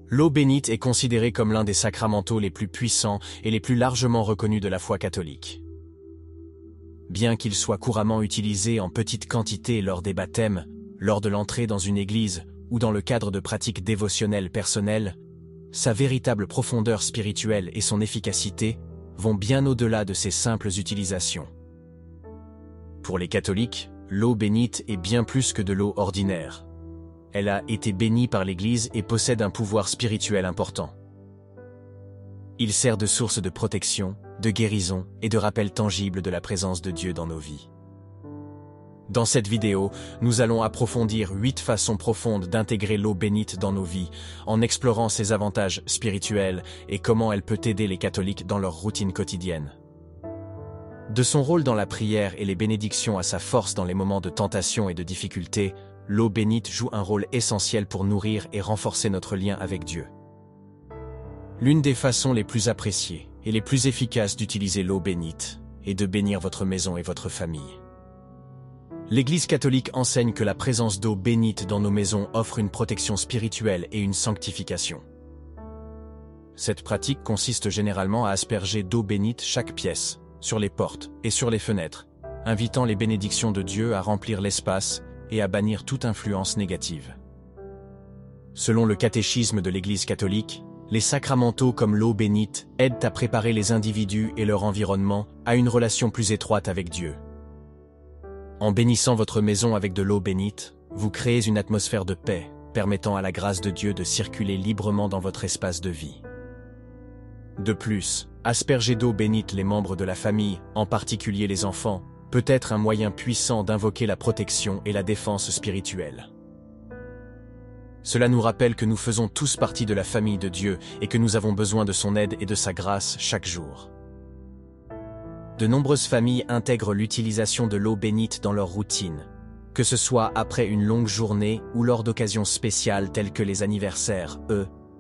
L'eau bénite est considérée comme l'un des sacramentaux les plus puissants et les plus largement reconnus de la foi catholique. Bien qu'il soit couramment utilisé en petite quantité lors des baptêmes, lors de l'entrée dans une église ou dans le cadre de pratiques dévotionnelles personnelles, sa véritable profondeur spirituelle et son efficacité vont bien au-delà de ces simples utilisations. Pour les catholiques, l'eau bénite est bien plus que de l'eau ordinaire. Elle a été bénie par l'Église et possède un pouvoir spirituel important. Il sert de source de protection, de guérison et de rappel tangible de la présence de Dieu dans nos vies. Dans cette vidéo, nous allons approfondir 8 façons profondes d'intégrer l'eau bénite dans nos vies, en explorant ses avantages spirituels et comment elle peut aider les catholiques dans leur routine quotidienne. De son rôle dans la prière et les bénédictions à sa force dans les moments de tentation et de difficulté, l'eau bénite joue un rôle essentiel pour nourrir et renforcer notre lien avec Dieu. L'une des façons les plus appréciées et les plus efficaces d'utiliser l'eau bénite est de bénir votre maison et votre famille. L'Église catholique enseigne que la présence d'eau bénite dans nos maisons offre une protection spirituelle et une sanctification. Cette pratique consiste généralement à asperger d'eau bénite chaque pièce, sur les portes et sur les fenêtres, invitant les bénédictions de Dieu à remplir l'espace et à bannir toute influence négative. Selon le catéchisme de l'Église catholique, les sacramentaux comme l'eau bénite aident à préparer les individus et leur environnement à une relation plus étroite avec Dieu. En bénissant votre maison avec de l'eau bénite, vous créez une atmosphère de paix, permettant à la grâce de Dieu de circuler librement dans votre espace de vie. De plus, asperger d'eau bénite les membres de la famille, en particulier les enfants, peut être un moyen puissant d'invoquer la protection et la défense spirituelle. Cela nous rappelle que nous faisons tous partie de la famille de Dieu et que nous avons besoin de son aide et de sa grâce chaque jour. De nombreuses familles intègrent l'utilisation de l'eau bénite dans leur routine, que ce soit après une longue journée ou lors d'occasions spéciales telles que les anniversaires,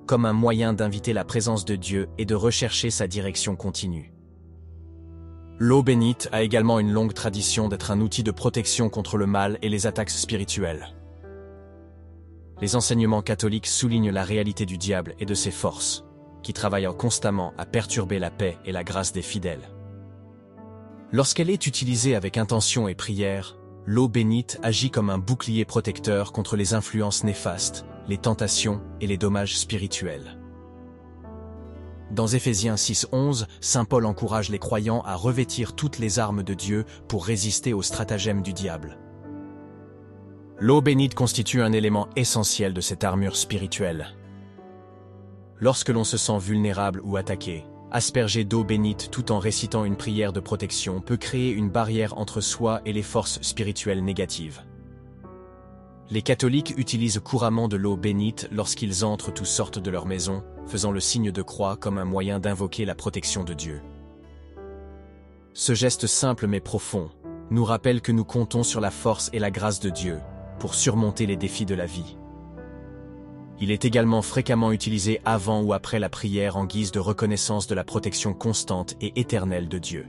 comme un moyen d'inviter la présence de Dieu et de rechercher sa direction continue. L'eau bénite a également une longue tradition d'être un outil de protection contre le mal et les attaques spirituelles. Les enseignements catholiques soulignent la réalité du diable et de ses forces, qui travaillent constamment à perturber la paix et la grâce des fidèles. Lorsqu'elle est utilisée avec intention et prière, l'eau bénite agit comme un bouclier protecteur contre les influences néfastes, les tentations et les dommages spirituels. Dans Éphésiens 6:11, saint Paul encourage les croyants à revêtir toutes les armes de Dieu pour résister aux stratagèmes du diable. L'eau bénite constitue un élément essentiel de cette armure spirituelle. Lorsque l'on se sent vulnérable ou attaqué, asperger d'eau bénite tout en récitant une prière de protection peut créer une barrière entre soi et les forces spirituelles négatives. Les catholiques utilisent couramment de l'eau bénite lorsqu'ils entrent ou sortent de leur maison, faisant le signe de croix comme un moyen d'invoquer la protection de Dieu. Ce geste simple mais profond nous rappelle que nous comptons sur la force et la grâce de Dieu pour surmonter les défis de la vie. Il est également fréquemment utilisé avant ou après la prière en guise de reconnaissance de la protection constante et éternelle de Dieu.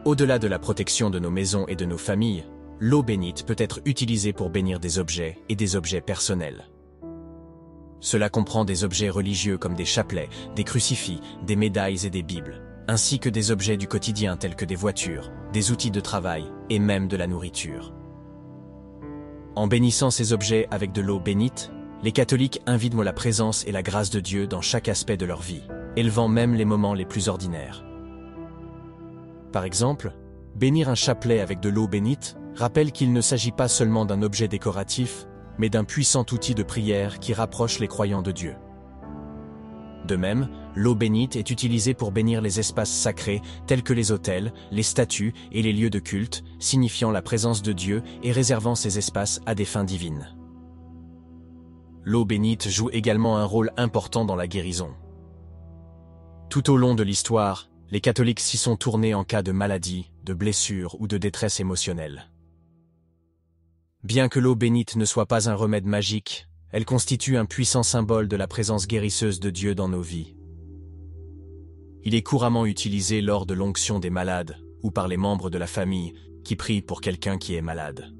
Au-delà de la protection de nos maisons et de nos familles, l'eau bénite peut être utilisée pour bénir des objets et des objets personnels. Cela comprend des objets religieux comme des chapelets, des crucifix, des médailles et des bibles, ainsi que des objets du quotidien tels que des voitures, des outils de travail et même de la nourriture. En bénissant ces objets avec de l'eau bénite, les catholiques invitent la présence et la grâce de Dieu dans chaque aspect de leur vie, élevant même les moments les plus ordinaires. Par exemple, bénir un chapelet avec de l'eau bénite rappelle qu'il ne s'agit pas seulement d'un objet décoratif, mais d'un puissant outil de prière qui rapproche les croyants de Dieu. De même, l'eau bénite est utilisée pour bénir les espaces sacrés tels que les autels, les statues et les lieux de culte, signifiant la présence de Dieu et réservant ces espaces à des fins divines. L'eau bénite joue également un rôle important dans la guérison. Tout au long de l'histoire, les catholiques s'y sont tournés en cas de maladie, de blessure ou de détresse émotionnelle. Bien que l'eau bénite ne soit pas un remède magique, elle constitue un puissant symbole de la présence guérisseuse de Dieu dans nos vies. Il est couramment utilisé lors de l'onction des malades ou par les membres de la famille qui prient pour quelqu'un qui est malade.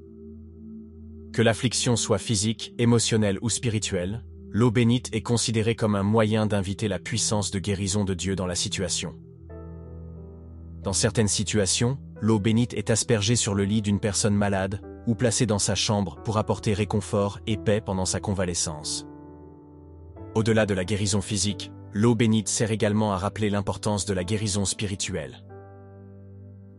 Que l'affliction soit physique, émotionnelle ou spirituelle, l'eau bénite est considérée comme un moyen d'inviter la puissance de guérison de Dieu dans la situation. Dans certaines situations, l'eau bénite est aspergée sur le lit d'une personne malade ou placée dans sa chambre pour apporter réconfort et paix pendant sa convalescence. Au-delà de la guérison physique, l'eau bénite sert également à rappeler l'importance de la guérison spirituelle.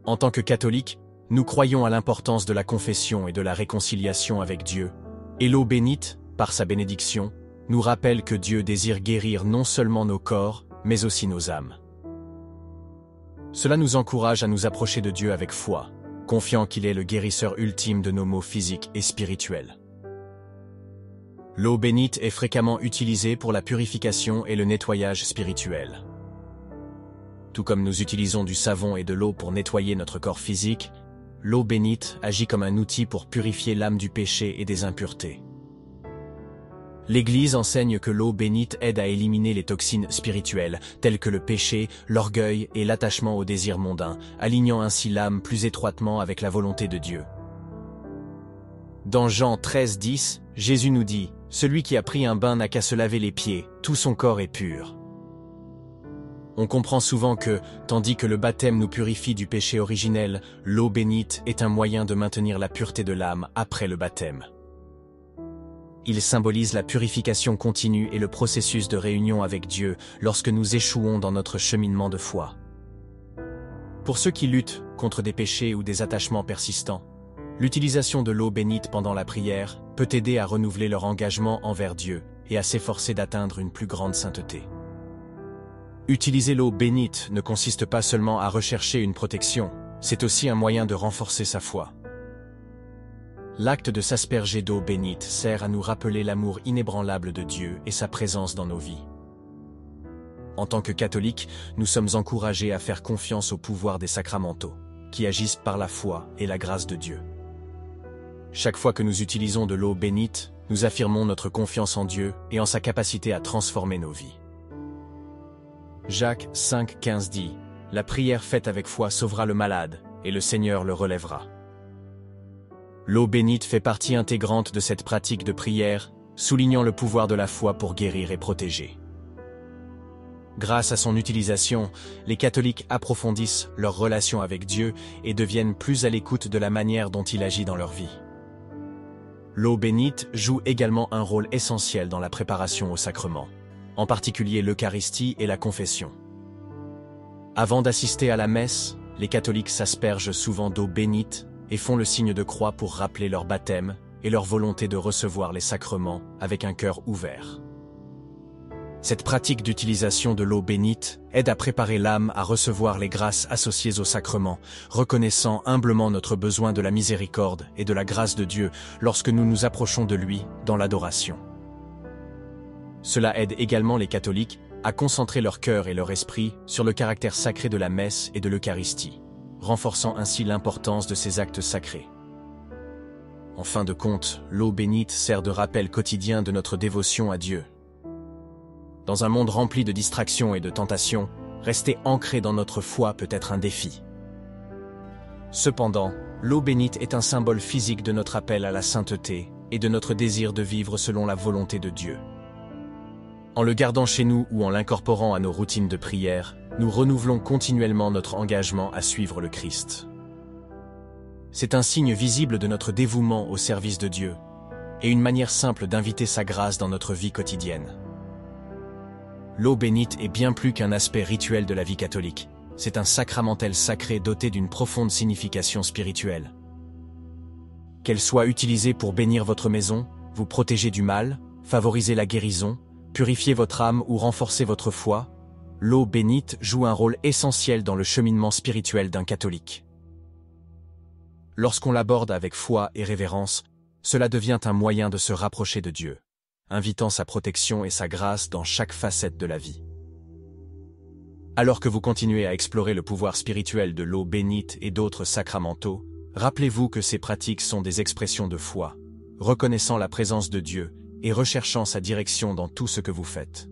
En tant que catholiques, nous croyons à l'importance de la confession et de la réconciliation avec Dieu, et l'eau bénite, par sa bénédiction, nous rappelle que Dieu désire guérir non seulement nos corps, mais aussi nos âmes. Cela nous encourage à nous approcher de Dieu avec foi, confiant qu'il est le guérisseur ultime de nos maux physiques et spirituels. L'eau bénite est fréquemment utilisée pour la purification et le nettoyage spirituel. Tout comme nous utilisons du savon et de l'eau pour nettoyer notre corps physique, l'eau bénite agit comme un outil pour purifier l'âme du péché et des impuretés. L'Église enseigne que l'eau bénite aide à éliminer les toxines spirituelles, telles que le péché, l'orgueil et l'attachement aux désirs mondains, alignant ainsi l'âme plus étroitement avec la volonté de Dieu. Dans Jean 13:10, Jésus nous dit « Celui qui a pris un bain n'a qu'à se laver les pieds, tout son corps est pur. » On comprend souvent que, tandis que le baptême nous purifie du péché originel, l'eau bénite est un moyen de maintenir la pureté de l'âme après le baptême. Il symbolise la purification continue et le processus de réunion avec Dieu lorsque nous échouons dans notre cheminement de foi. Pour ceux qui luttent contre des péchés ou des attachements persistants, l'utilisation de l'eau bénite pendant la prière peut aider à renouveler leur engagement envers Dieu et à s'efforcer d'atteindre une plus grande sainteté. Utiliser l'eau bénite ne consiste pas seulement à rechercher une protection, c'est aussi un moyen de renforcer sa foi. L'acte de s'asperger d'eau bénite sert à nous rappeler l'amour inébranlable de Dieu et sa présence dans nos vies. En tant que catholiques, nous sommes encouragés à faire confiance au pouvoir des sacramentaux, qui agissent par la foi et la grâce de Dieu. Chaque fois que nous utilisons de l'eau bénite, nous affirmons notre confiance en Dieu et en sa capacité à transformer nos vies. Jacques 5,15 dit « La prière faite avec foi sauvera le malade, et le Seigneur le relèvera. » L'eau bénite fait partie intégrante de cette pratique de prière, soulignant le pouvoir de la foi pour guérir et protéger. Grâce à son utilisation, les catholiques approfondissent leur relation avec Dieu et deviennent plus à l'écoute de la manière dont il agit dans leur vie. L'eau bénite joue également un rôle essentiel dans la préparation au sacrement, en particulier l'Eucharistie et la confession. Avant d'assister à la messe, les catholiques s'aspergent souvent d'eau bénite et font le signe de croix pour rappeler leur baptême et leur volonté de recevoir les sacrements avec un cœur ouvert. Cette pratique d'utilisation de l'eau bénite aide à préparer l'âme à recevoir les grâces associées au sacrement, reconnaissant humblement notre besoin de la miséricorde et de la grâce de Dieu lorsque nous nous approchons de lui dans l'adoration. Cela aide également les catholiques à concentrer leur cœur et leur esprit sur le caractère sacré de la messe et de l'Eucharistie, renforçant ainsi l'importance de ces actes sacrés. En fin de compte, l'eau bénite sert de rappel quotidien de notre dévotion à Dieu. Dans un monde rempli de distractions et de tentations, rester ancré dans notre foi peut être un défi. Cependant, l'eau bénite est un symbole physique de notre appel à la sainteté et de notre désir de vivre selon la volonté de Dieu. En le gardant chez nous ou en l'incorporant à nos routines de prière, nous renouvelons continuellement notre engagement à suivre le Christ. C'est un signe visible de notre dévouement au service de Dieu et une manière simple d'inviter sa grâce dans notre vie quotidienne. L'eau bénite est bien plus qu'un aspect rituel de la vie catholique. C'est un sacramentel sacré doté d'une profonde signification spirituelle. Qu'elle soit utilisée pour bénir votre maison, vous protéger du mal, favoriser la guérison, purifier votre âme ou renforcer votre foi, l'eau bénite joue un rôle essentiel dans le cheminement spirituel d'un catholique. Lorsqu'on l'aborde avec foi et révérence, cela devient un moyen de se rapprocher de Dieu, invitant sa protection et sa grâce dans chaque facette de la vie. Alors que vous continuez à explorer le pouvoir spirituel de l'eau bénite et d'autres sacramentaux, rappelez-vous que ces pratiques sont des expressions de foi, reconnaissant la présence de Dieu et recherchant sa direction dans tout ce que vous faites.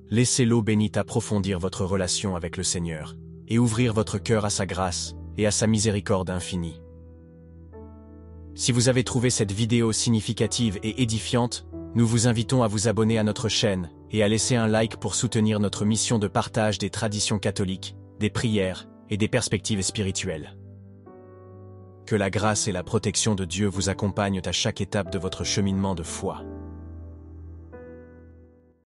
Laissez l'eau bénite approfondir votre relation avec le Seigneur et ouvrir votre cœur à sa grâce et à sa miséricorde infinie. Si vous avez trouvé cette vidéo significative et édifiante, Nous vous invitons à vous abonner à notre chaîne et à laisser un like pour soutenir notre mission de partage des traditions catholiques, des prières et des perspectives spirituelles. Que la grâce et la protection de Dieu vous accompagnent à chaque étape de votre cheminement de foi.